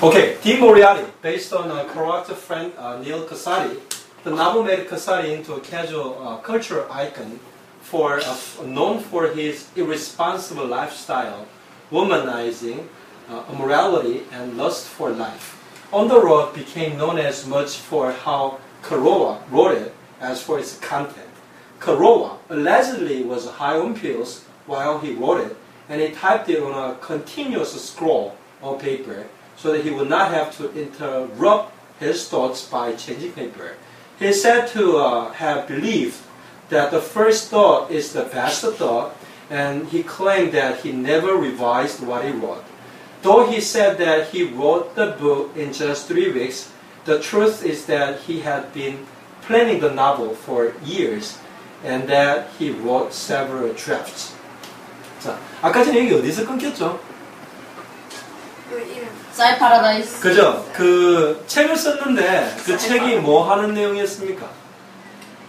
Okay, Dean Moriarty, based on Kerouac's friend Neil Casati, the novel made Casati into a casual cultural icon known for his irresponsible lifestyle, womanizing, immorality, and lust for life. On the Road became known as much for how Kerouac wrote it as for its content. Kerouac allegedly was high on pills while he wrote it, and he typed it on a continuous scroll of paper so that he would not have to interrupt his thoughts by changing paper. He is said to have believed that the first thought is the best thought, and he claimed that he never revised what he wrote. Though he said that he wrote the book in just 3 weeks, the truth is that he had been planning the novel for years and that he wrote several drafts. 자, 아까 전에 여기 어디서 끊겼죠? 사이 파라다이스. 그죠? 그 책을 썼는데 그 책이 뭐 하는 내용이었습니까?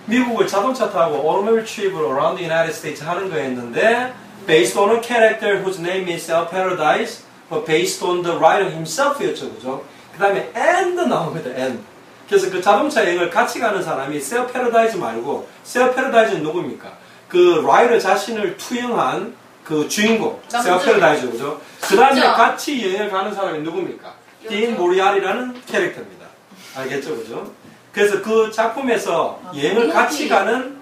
미국을 자동차 타고 automobile trip을 around the United States 하는 거였는데 based on a character whose name is Sal Paradise, but based on the writer himself였죠, 그죠? 그 다음에 and 나옵니다, and. 그래서 그 자동차 여행을 같이 가는 사람이 Sal Paradise 말고 Sal Paradise는 누굽니까? 그 라이더 자신을 투영한 그 주인공, Sal Paradise, 그죠? 그 다음에 같이 여행을 가는 사람이 누굽니까? 딘 모리아리라는 캐릭터입니다. 알겠죠, 그죠? 그래서 그 작품에서 여행을 같이 가는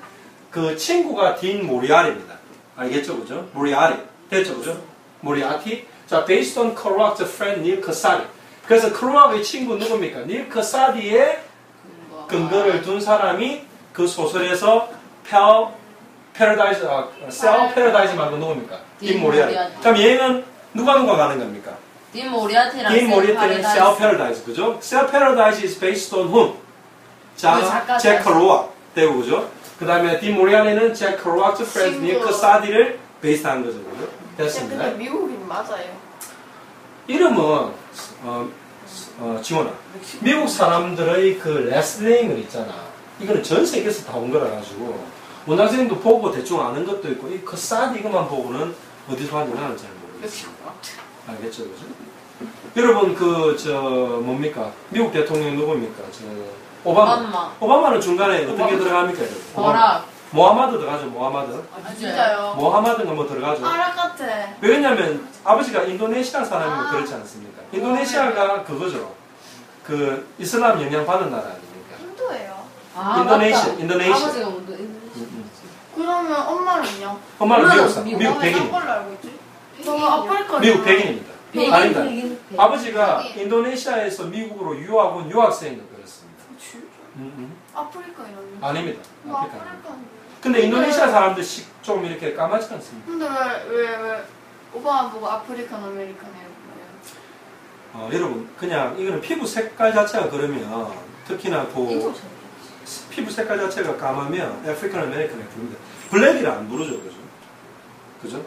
그 친구가 딘 모리아리입니다. 알겠죠, 그죠? 모리아리. 됐죠, 그죠? 모리아티. 자, based on Kerouac's friend Neil Casati. 그래서 크로락의 친구 누굽니까? 닐 카사디의 근거를 둔 사람이 그 소설에서 셀 패러다이즈 말고 누굽니까? 딘 모리아티. 그럼 얘는 누가 가는 겁니까? 딘 모리아티랑 셀 패러다이즈, 그죠? 셀 패러다이즈 is based on whom? 자, 잭 크로악 되고, 그죠? 그 다음에 딘 모리아티는 잭 크로악의 friend 닐 카사디를 베이스한 거죠, 그죠? 됐습니다. 근데 미국인 맞아요. 이름은 지원아, 미국 사람들의 그 레슬링을 있잖아. 이거는 전 세계에서 다 온 거라 가지고 원장선생님도 보고 대충 아는 것도 있고 이 카사디 이것만 보고는 어디서 왔는지 나는 잘 모르겠어. 알겠죠, 그죠? 여러분 뭡니까? 미국 대통령 누굽니까? 오바마는 중간에 어떤 게 들어갑니까? 버락. 모하마드 들어가죠, 모하마드. 아, 진짜요? 모하마드가 뭐 들어가죠? 아락 같아. 왜냐면 아버지가 인도네시아 사람이고 그렇지 않습니까? 인도네시아가 그거죠. 그 이슬람 영향 받은 나라 아닙니까? 인도예요. 인도네시아. 아버지가 먼저 그러면 엄마는요? 엄마는 미국 사람. 미국 백인. 걸로 알고 있지? 저는 아프리카. 미국 백인입니다. 아닙니다. 백인. 아버지가 인도네시아에서 미국으로 유학 온 유학생을 그랬습니다. 아프리카인요? 아닙니다. 아프리카. 아프리카. 근데 인도네시아 사람들 좀 이렇게 까맣지 않습니다. 근데 왜 오바마 보고 아프리칸 아메리칸이에요? 여러분 그냥 이거는 피부 색깔 자체가 그러면 특히나 피부 색깔 자체가 까마면 아프리칸 아메리칸에 부릅니다. 블랙이라 안 부르죠, 그죠? 그죠?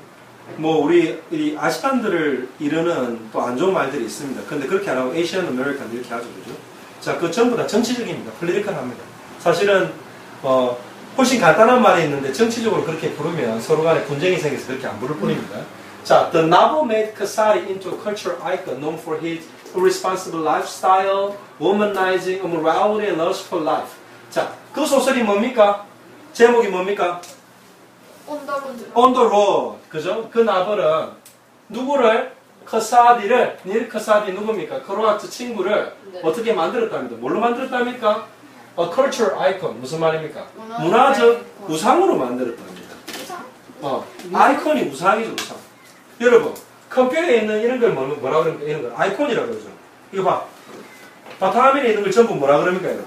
뭐 우리 이 아시안들을 이르는 또 안 좋은 말들이 있습니다. 근데 그렇게 안 하고 에이시안 아메리칸 이렇게 하죠, 그죠? 자, 그 전부 다 정치적입니다. 폴리티컬합니다. 사실은 훨씬 간단한 말이 있는데 정치적으로 그렇게 부르면 서로 간에 분쟁이 생겨서 그렇게 안 부를 뿐입니다. 자, the novel made Casati into a cultural icon known for his irresponsible lifestyle, womanizing, immorality, and lust for life. 자, 그 소설이 뭡니까? 제목이 뭡니까? On the Road. 그죠? 그 나벌은 누구를? 카사디를, 닐 카사디 누굽니까? 크로아트 친구를 어떻게 만들었답니다. 뭘로 만들었답니까? A cultural icon. 무슨 말입니까? 문화적 우상으로 만들었답니다. 아이콘이 우상이죠, 우상. 여러분, 컴퓨터에 있는 이런 걸 뭐라 그럽니까? 이런 걸 아이콘이라고 그러죠. 이거 봐. 바탕화면에 있는 걸 전부 뭐라 그럽니까? 여러분?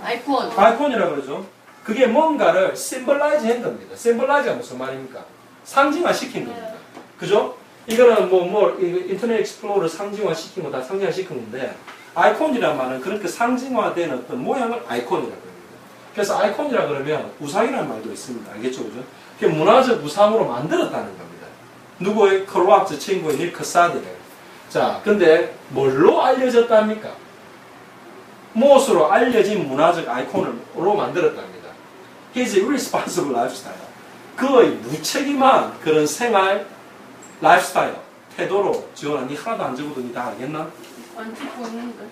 아이콘이라고 그러죠. 그게 뭔가를 심벌라이즈 한 겁니다. 심벌라이즈가 무슨 말입니까? 상징화 시킨 겁니다. 그죠? 이거는 인터넷 익스플로러를 상징화 시킨 거 다 상징화 시킨 건데, 아이콘이란 말은 그렇게 상징화된 어떤 모양을 아이콘이라고 합니다. 그래서 아이콘이라 그러면 우상이라는 말도 있습니다. 알겠죠, 그죠? 그게 문화적 우상으로 만들었다는 겁니다. 누구의? 크로아트 친구의 닐 카사디를. 자, 근데 뭘로 알려졌답니까? 무엇으로 알려진 문화적 아이콘으로 만들었답니다. His irresponsible lifestyle. 그의 무책임한 그런 생활, 라이프스타일, 태도로 지원아, 니 하나도 안 적어도 니 다 알겠나? 안 찍고 있는데.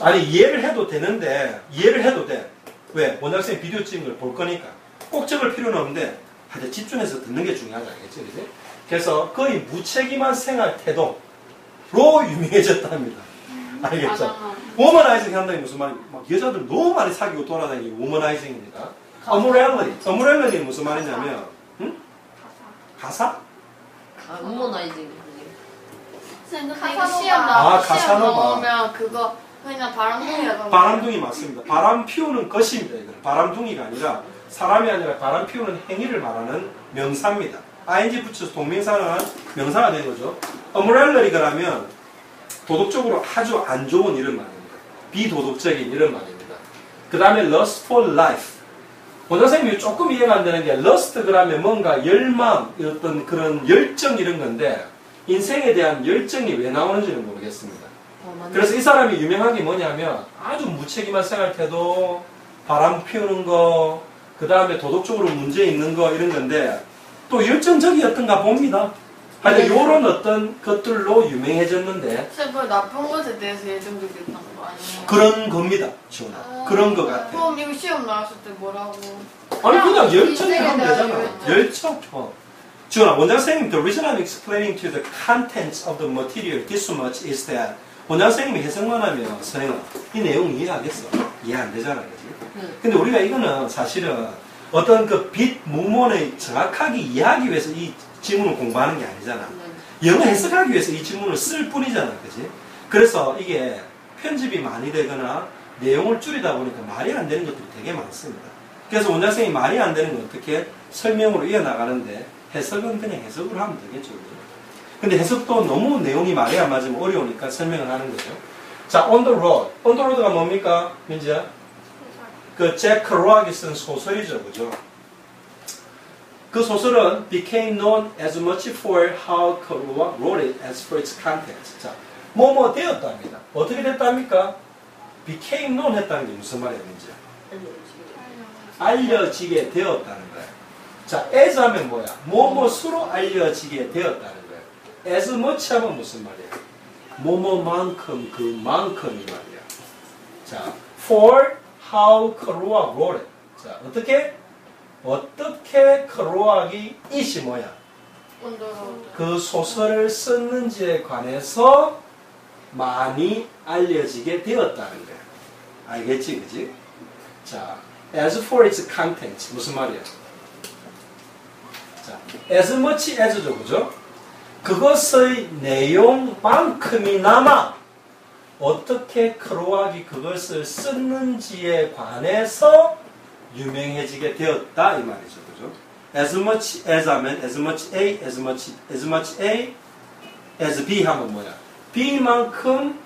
아니 이해를 해도 되는데 이해를 해도 돼. 왜? 원장쌤이 비디오 찍은 걸 볼 거니까 꼭 적을 필요는 없는데 하여튼 집중해서 듣는 게 중요하다. 알겠지? 그지? 그래서 거의 무책임한 생활 태도로 유명해졌답니다. 알겠죠? 워머나이징 한다는 게 무슨 말이야? 막 여자들 너무 많이 사귀고 돌아다니는 게 워머나이징입니다. 어무렐리 무슨 말이냐면 가사? 아, 우모나이징. 쌤, 근데 가사노바. 이거 시험 가사노바. 나오면 그거 그냥 바람둥이라던가. 바람둥이 맞습니다. 바람 피우는 것입니다. 이거는 바람둥이가 아니라 사람이 아니라 바람 피우는 행위를 말하는 명사입니다. ing 붙여서 동명사는 명사가 된 거죠. 어무렐러리가라면 도덕적으로 아주 안 좋은 이런 말입니다. 비도덕적인 이런 말입니다. 그 다음에 lust for life. 원장선생님이 조금 이해가 안 되는 게 lust 그러면 뭔가 열망, 어떤 그런 열정 이런 건데 인생에 대한 열정이 왜 나오는지는 모르겠습니다. 그래서 이 사람이 유명한 게 뭐냐면 아주 무책임한 생활 태도, 바람 피우는 거, 그 다음에 도덕적으로 문제 있는 거 이런 건데 또 열정적이었던가 봅니다. 하여튼 요런 어떤 것들로 유명해졌는데 쌤, 그 나쁜 것에 대해서 예정적이었던 거 아니에요? 그런 겁니다. 지원아. 그런 것 같아. 그럼 이거 시험 나왔을 때 뭐라고? 아니 그냥 열정이 인생에 하면 대한 되잖아. 열정. 지원아, 원장 선생님, the reason I'm explaining to the contents of the material this much is that 원장 선생님이 해석만 하면 선생아, 이 내용 이해하겠어? 이해 안 되잖아, 그지? 근데 우리가 이거는 사실은 어떤 그 빛 무문을 정확하게 이해하기 위해서 이 지문을 공부하는 게 아니잖아. 영어 해석하기 위해서 이 지문을 쓸 뿐이잖아, 그지? 그래서 이게 편집이 많이 되거나 내용을 줄이다 보니까 말이 안 되는 것들이 되게 많습니다. 그래서 원장 선생님이 말이 안 되는 건 어떻게 설명으로 이어나가는데 해석은 그냥 해석을 하면 되겠죠. 그죠? 근데 해석도 너무 내용이 말이 안 맞으면 어려우니까 설명을 하는 거죠. 자, on the road. on the road가 뭡니까? 민지야? 그 잭 크로악이 쓴 소설이죠. 그죠? 그 소설은 became known as much for how Kerouac wrote it as for its content. 자, 뭐뭐 되었답니다. 어떻게 됐답니까? became known 했다는 게 무슨 말이에요, 민지야? 알려지게 되었다는 거예요. 자, as 하면 뭐야? 뭐뭐수로 알려지게 되었다는 거예요. as much 하면 무슨 말이야? 뭐뭐만큼, 그만큼이 말이야. 자, for how Kerouac wrote it. 자, 어떻게 크로악이 이시 뭐야? 그 소설을 썼는지에 관해서 많이 알려지게 되었다는 거야. 알겠지, 그지? 자, as for its content 무슨 말이야? 자, as much as죠, 그죠? 그것의 내용만큼이나마 어떻게 크로악이 그것을 썼는지에 관해서 유명해지게 되었다 이 말이죠, 그죠? as much as 하면 as much A, as much A, as B 하면 뭐야? B만큼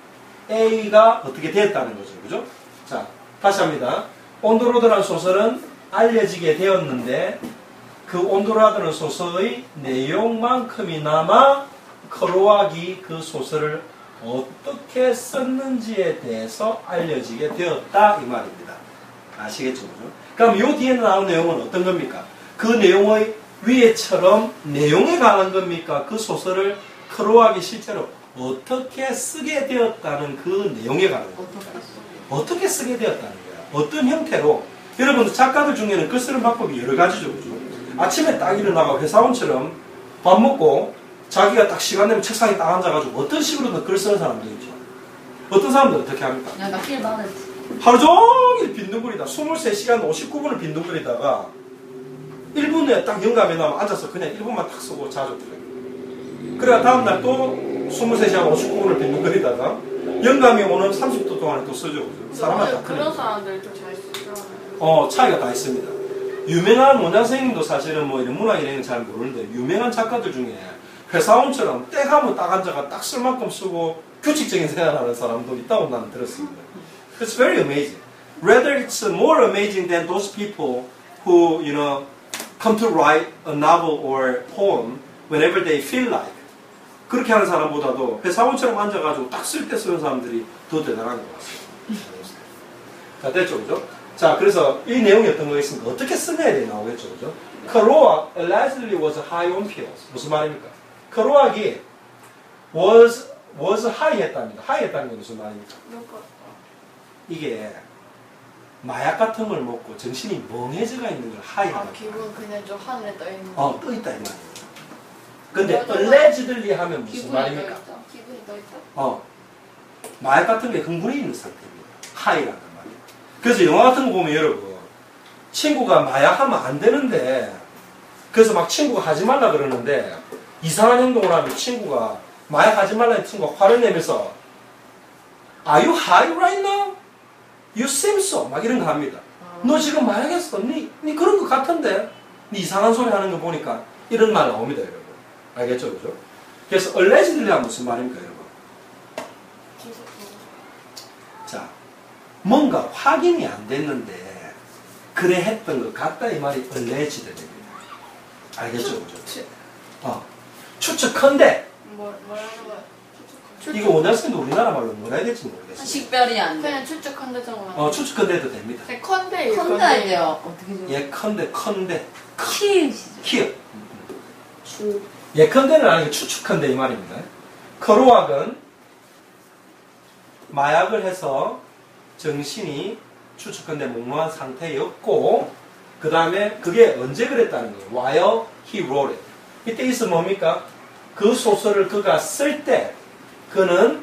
A가 어떻게 되었다는 거죠, 그죠? 자, 다시 합니다. 온도로드라는 소설은 알려지게 되었는데 그 온도로드라는 소설의 내용만큼이나마 크로악이 그 소설을 어떻게 썼는지에 대해서 알려지게 되었다 이 말입니다. 아시겠죠? 그죠? 그럼 요 뒤에 나온 내용은 어떤 겁니까? 그 내용의 위에처럼 내용에 관한 겁니까? 그 소설을 크로악이 실제로 어떻게 쓰게 되었다는 그 내용에 관한 겁니다. 어떻게 쓰게 되었다는 거야? 어떤 형태로? 여러분들 작가들 중에는 글 쓰는 방법이 여러 가지죠. 그죠? 아침에 딱 일어나고 회사원처럼 밥 먹고 자기가 딱 시간 되면 책상에 딱 앉아가지고 어떤 식으로든 글 쓰는 사람도 있죠. 어떤 사람들은 어떻게 합니까? 야, 나 길 받았지. 하루 종일 빈둥거리다 23시간 59분을 빈둥거리다가 1분 후에 딱 영감이 나면 앉아서 그냥 1분만 딱 쓰고 자죠. 그래야 다음날 또 23시간 59분을 빈둥거리다가 영감이 오는 30분 동안에 또 쓰죠. 사람마다 다 그런 틀립니다. 사람들 좀 잘 쓰죠. 차이가 다 있습니다. 유명한 원장 선생님도 사실은 뭐 이런 문학 이런 잘 모르는데 유명한 작가들 중에 회사원처럼 때 가면 딱 앉아가 딱 쓸 만큼 쓰고 규칙적인 생활하는 사람도 있다고 나는 들었습니다. It's very amazing. Rather, it's more amazing than those people who, you know, come to write a novel or poem whenever they feel like. 그렇게 하는 사람보다도 회사원처럼 앉아가지고 딱 쓸 때 쓰는 사람들이 더 대단한 것 같습니다. 자, 됐죠, 그죠? 자, 그래서 이 내용이 어떤 거겠습니까? 어떻게 쓰냐에 대해 나오겠죠, 그죠? Kerouac allegedly was high on pills. 무슨 말입니까? 크로악이 was was high 했답니다. high 했다는 게 무슨 말입니까? 누가? 이게 마약 같은 걸 먹고 정신이 멍해져가 있는 걸 high 아 한다. 기분 그냥 저 하늘에 떠 있는. 떠 있다 이 말이에요. 근데 맞아. allegedly 하면 무슨 기분이 떠 말입니까? 있다. 기분이 떠 있다. 마약 같은 게 흥분해 있는 상태입니다. high라는 말이에요. 그래서 영화 같은 거 보면 여러분 친구가 마약하면 안 되는데 그래서 막 친구가 하지 말라 그러는데 이상한 행동을 하면 친구가 마약하지 말라는 친구가 화를 내면서 Are you high right now? You seem so 막 이런 거 합니다. 너 지금 마약했어. 니 그런 거 같은데 니 이상한 소리 하는 거 보니까 이런 말 나옵니다 여러분. 알겠죠? 그죠? 그래서 allegedly 하면 무슨 말입니까 여러분? 자, 뭔가 확인이 안 됐는데 그래 했던 것 같다 이 말이 alleged 됩니다. 알겠죠? 그죠? 추측컨대 뭐라는 거야? 이거 원장쌤도 우리나라 말로 뭐라 해야 될지 모르겠어요. 식별이 안 돼. 그냥 추측컨대 정도. 추측컨대도 됩니다. 컨대 컨대 돼요. 어떻게 좀. 예컨대 키우시죠. 키읔 주. 예컨대는 아니고 추측컨대 이 말입니다. 크로악은 마약을 해서 정신이 추측컨대 몽롱한 상태였고 그 다음에 그게 언제 그랬다는 거예요. While he wrote it. 이때 있어 뭡니까? 그 소설을 그가 쓸 때 그는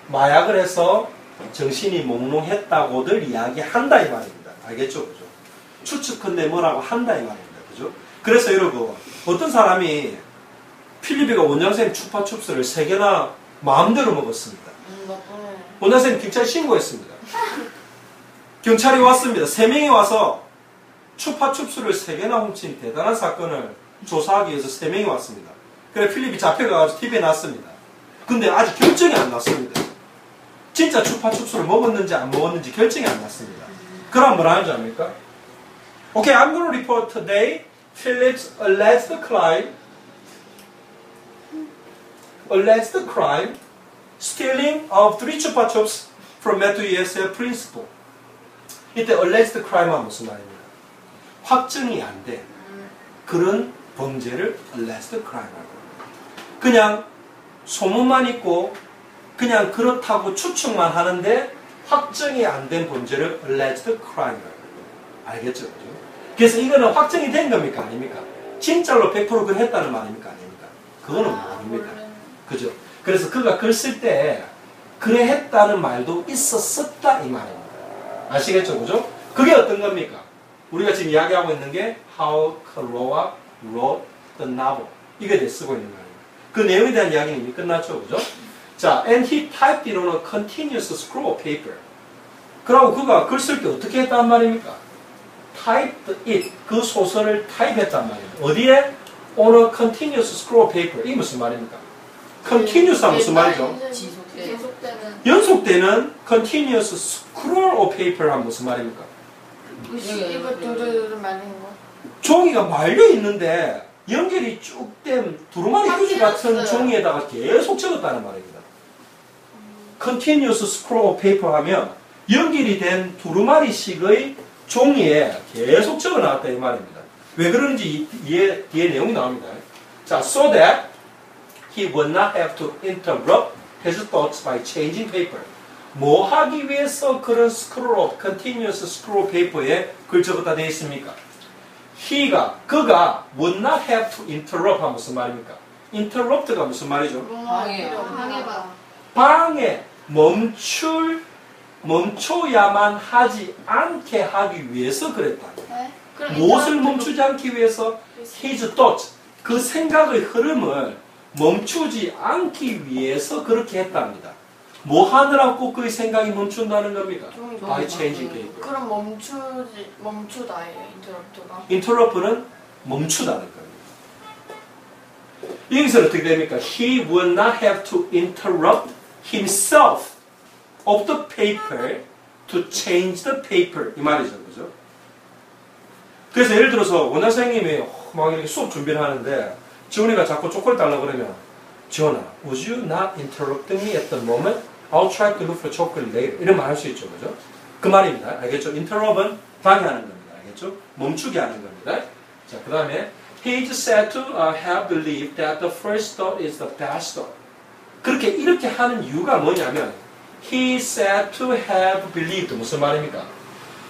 마약을 해서 정신이 몽롱했다고들 이야기한다 이 말입니다. 알겠죠? 그죠? 추측컨대 뭐라고 한다 이 말입니다. 그죠? 그래서 여러분 어떤 사람이 필리비가 원장쌤 추파춥스를 3개나 마음대로 먹었습니다. 원장쌤 경찰 신고했습니다. 경찰이 왔습니다. 3명이 와서 추파춥스를 3개나 훔친 대단한 사건을 조사하기 위해서 3명이 왔습니다. 그래 필립이 잡혀가지고 TV에 났습니다. 근데 아직 결정이 안 났습니다. 진짜 추파춥스를 먹었는지 안 먹었는지 결정이 안 났습니다. 그럼 뭐라는 줄 압니까? Okay, I'm going to report today Philip's alleged crime stealing of 3 chupa chups from Matthew ESL principal. 이때 alleged crime은 무슨 말입니까? 확정이 안 돼. 그런 범죄를 alleged crime라고 합니다. 그냥 소문만 있고 그냥 그렇다고 추측만 하는데 확정이 안 된 범죄를 alleged crime라고 합니다. 알겠죠? 그죠? 그래서 이거는 확정이 된 겁니까? 아닙니까? 진짜로 100% 그걸 했다는 말입니까? 아닙니까? 그거는 모릅니다. 그죠? 그래서 그가 글 쓸 때 그래 했다는 말도 있었었다 이 말입니다. 아시겠죠? 그죠? 그게 어떤 겁니까? 우리가 지금 이야기하고 있는 게 How Kerouac wrote the novel. 이게 쓰고 있는 거예요. 그 내용에 대한 이야기는 이미 끝났죠. 그죠? 자, and he typed it on a continuous scroll of paper. 그러고 그가 글 쓸 때 어떻게 했단 말입니까? typed it. 그 소설을 타입했단 말입니다. 어디에? on a continuous scroll of paper. 이게 무슨 말입니까? continuous 하면 무슨 말이죠? 지속되는. 연속되는 continuous scroll of paper 하면 무슨 말입니까? 이거 두루두루 말리는 거. 종이가 말려 있는데 연결이 쭉 된 두루마리 휴지 같은 종이에다가 계속 적었다는 말입니다. continuous scroll of paper 하면 연결이 된 두루마리식의 종이에 계속 적어 나왔다 이 말입니다. 왜 그런지 뒤에 내용이 나옵니다. 자, so that he would not have to interrupt his thoughts by changing paper. 뭐 하기 위해서 그런 continuous scroll paper에 글 적었다 되어 있습니까? 그가 would not have to interrupt 하면 무슨 말입니까? interrupt가 무슨 말이죠? 방해봐. 방해, 멈춰야만 하지 않게 하기 위해서 그랬다. 네? 무엇을 멈추지 않기 위해서? his thoughts, 그 생각의 흐름을 멈추지 않기 위해서 그렇게 했답니다. 뭐 하느라고 꼭 그의 생각이 멈춘다는 겁니까? by changing paper. 그럼 멈추다예요, 인터럽트가. interrupt는 멈추다는 겁니다. 여기서 어떻게 됩니까? He will not have to interrupt himself of the paper to change the paper. 이 말이죠. 그죠? 그래서 예를 들어서 원장 선생님이 막 이렇게 수업 준비를 하는데 지원이가 자꾸 초콜릿 달라고 그러면 지원아, would you not interrupt me at the moment? I'll try to look for chocolate later. 이런 말 할 수 있죠. 그죠? 그 말입니다. 알겠죠? interrupt은 방해하는 겁니다. 알겠죠? 멈추게 하는 겁니다. 자, 그 다음에 He is said to have believed that the first thought is the best thought. 그렇게 이렇게 하는 이유가 뭐냐면 he said to have believed 무슨 말입니까?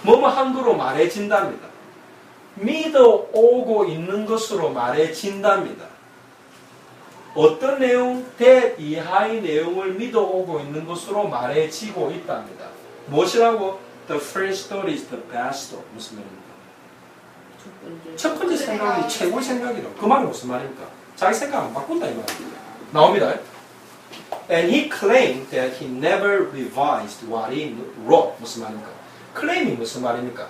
뭐뭐 한 거로 말해진답니다. 믿어오고 있는 것으로 말해진답니다. 어떤 내용? that 이하의 내용을 믿어오고 있는 것으로 말해지고 있답니다. 무엇이라고? The first story is the best story. 무슨 말입니까? 첫 번째 생각이 최고의 생각이라고. 그 말이 무슨 말입니까? 자기 생각 안 바꾼다 이 말입니다. 나옵니다. And he claimed that he never revised what he wrote. 무슨 말입니까? claim이 무슨 말입니까?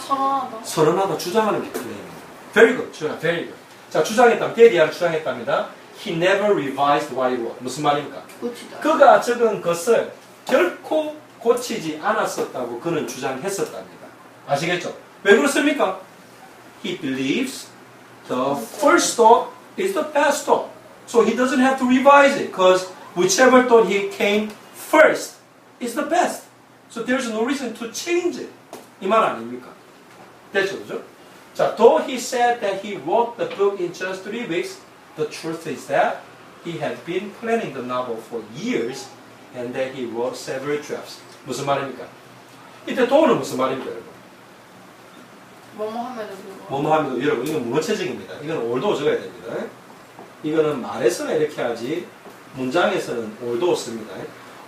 선언하다. 선언하다 주장하는 게 claim입니다. Very good. 주장, very good. 자, 주장했다면, 데디아를 주장했답니다. He never revised what he wrote. 무슨 말입니까? 고치다. 그가 적은 것을 결코 고치지 않았었다고 그는 주장했었답니다. 아시겠죠? 왜 그렇습니까? He believes the first thought is the best thought. So he doesn't have to revise it because whichever thought he came first is the best. So there's no reason to change it. 이 말 아닙니까? 됐죠, 그죠? 자, though he said that he wrote the book in just 3 weeks, the truth is that he had been planning the novel for years and that he wrote several drafts. 무슨 말입니까? 이때 though는 무슨 말입니까, 여러분? 뭐뭐 함에도 불구하고. 뭐뭐 하면 여러분 이건 문어체증입니다. 이건 올도 적어야 됩니다. 이거는 말에서는 이렇게 하지 문장에서는 올도 씁니다.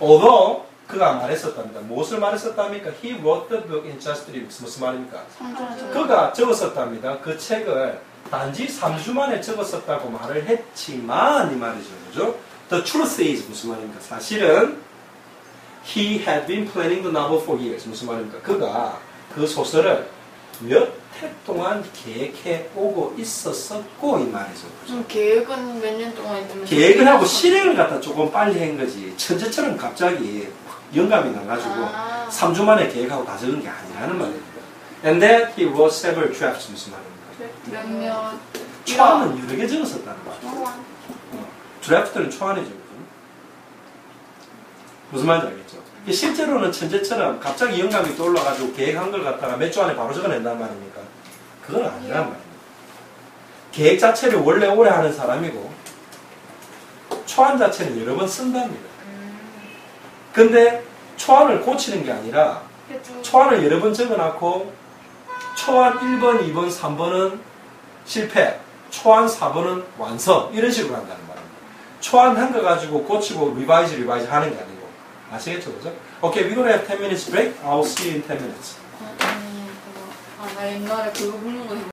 although 그가 말했었답니다. 무엇을 말했었답니까? He wrote the book in just 3 weeks. 무슨 말입니까? 3주는 저 그가 적었었답니다. 그 책을 단지 3주 만에 적었었다고 말을 했지만 이 말이죠. 그죠? The truth is 무슨 말입니까? 사실은 he had been planning the novel for years. 무슨 말입니까? 그가 그 소설을 몇 해 동안 계획해 오고 있었었고 이 말이죠. 그죠? 계획은 몇 년 동안 했는데 계획을 하고 실행을 갖다 조금 빨리 한 거지. 천재처럼 갑자기 영감이 나가지고 3주 만에 계획하고 다 적은 게 아니라는 말입니다. And then he wrote several drafts. 무슨 말입니까? 몇몇 초안은 여러 개 적었었다는 말이에요. 드래프트는 초안이죠. 그죠? 무슨 말인지 알겠죠? 실제로는 천재처럼 갑자기 영감이 떠올라가지고 계획한 걸 갖다가 몇 주 안에 바로 적어낸단 말입니까? 그건 아니란 말입니다. 계획 자체를 원래 오래 하는 사람이고 초안 자체는 여러 번 쓴답니다. 근데 초안을 고치는 게 아니라 초안을 여러 번 적어놓고 초안 1번, 2번, 3번은 실패, 초안 4번은 완성 이런 식으로 한다는 말입니다. 초안 한 거 가지고 고치고 리바이즈 하는 게 아니고 아시겠죠? 그죠? Okay, we're gonna have 10 minutes break. I'll see you in 10 minutes. 나 옛날에 그거 묻는 거